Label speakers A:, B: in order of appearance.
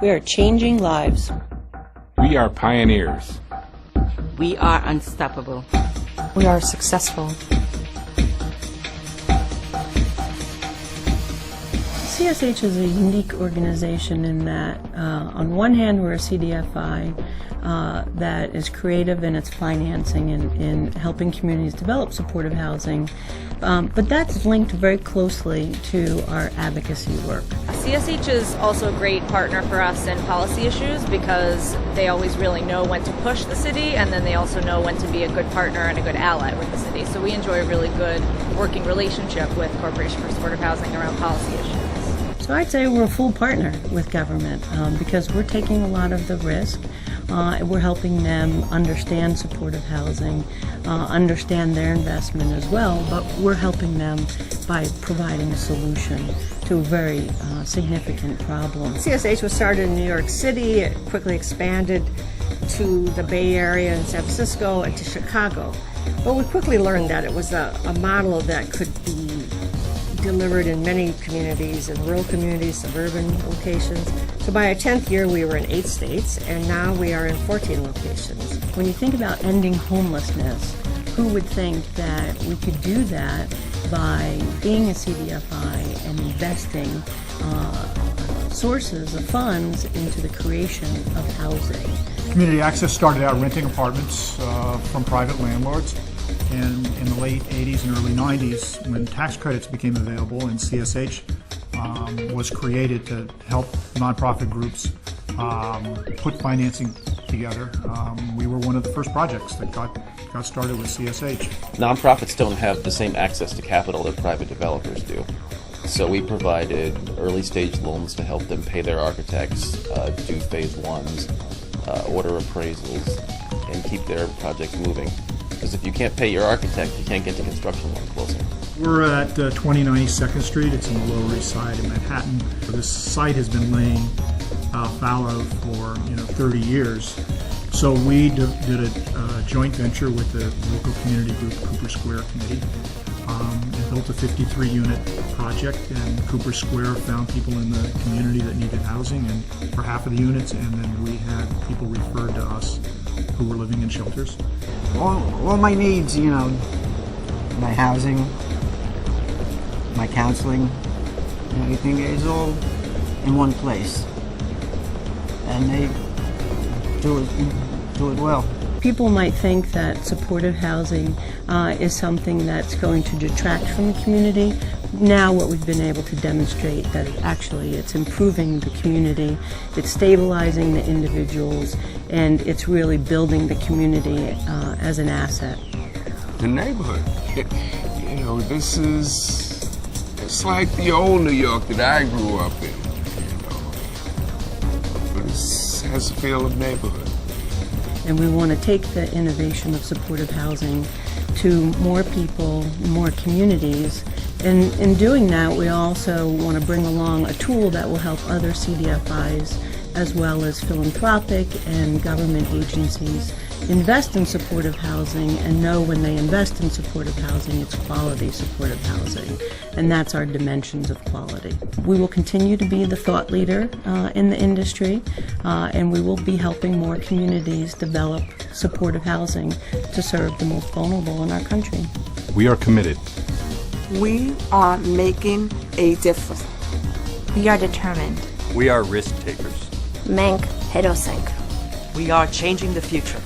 A: We are changing lives.
B: We are pioneers.
C: We are unstoppable.
D: We are successful.
A: CSH is a unique organization in that, on one hand, we're a CDFI that is creative in its financing and in helping communities develop supportive housing, but that's linked very closely to our advocacy work.
E: CSH is also a great partner for us in policy issues because they always really know when to push the city, and then they also know when to be a good partner and a good ally with the city. So we enjoy a really good working relationship with Corporation for Supportive Housing around policy issues.
A: So I'd say we're a full partner with government because we're taking a lot of the risk. We're helping them understand supportive housing, understand their investment as well, but we're helping them by providing a solution to a very significant problem.
F: CSH was started in New York City. It quickly expanded to the Bay Area and San Francisco and to Chicago. But we quickly learned that it was a model that could be delivered in many communities, in rural communities, suburban locations. So by our 10th year, we were in 8 states, and now we are in 14 locations.
A: When you think about ending homelessness, who would think that we could do that by being a CDFI and investing sources of funds into the creation of housing?
G: Community Access started out renting apartments from private landlords. And in the late 80s and early 90s, when tax credits became available and CSH was created to help nonprofit groups put financing together, we were one of the first projects that got started with CSH.
H: Nonprofits don't have the same access to capital that private developers do. So we provided early stage loans to help them pay their architects, do phase ones, order appraisals, and keep their projects moving. Because if you can't pay your architect, you can't get to construction loan closing.
G: We're at 2092nd Street. It's in the Lower East Side of Manhattan. This site has been laying fallow for 30 years. So we did a joint venture with the local community group Cooper Square Committee and built a 53-unit project. And Cooper Square found people in the community that needed housing and for half of the units, and then we had people referred to us who were living in shelters.
I: All my needs, my housing, my counseling, everything is all in one place, and they do it well.
A: People might think that supportive housing is something that's going to detract from the community. Now what we've been able to demonstrate that it's improving the community, it's stabilizing the individuals, and it's really building the community as an asset.
B: The neighborhood, it's like the old New York that I grew up in, but it has a feel of neighborhood.
A: And we want to take the innovation of supportive housing to more people, more communities. And in doing that, we also want to bring along a tool that will help other CDFIs as well as philanthropic and government agencies invest in supportive housing and know when they invest in supportive housing, it's quality supportive housing. And that's our dimensions of quality. We will continue to be the thought leader in the industry, and we will be helping more communities develop supportive housing to serve the most vulnerable in our country.
B: We are committed.
D: We are making a difference.
J: We are determined.
K: We are risk takers.
J: Mank Hedosink.
C: We are changing the future.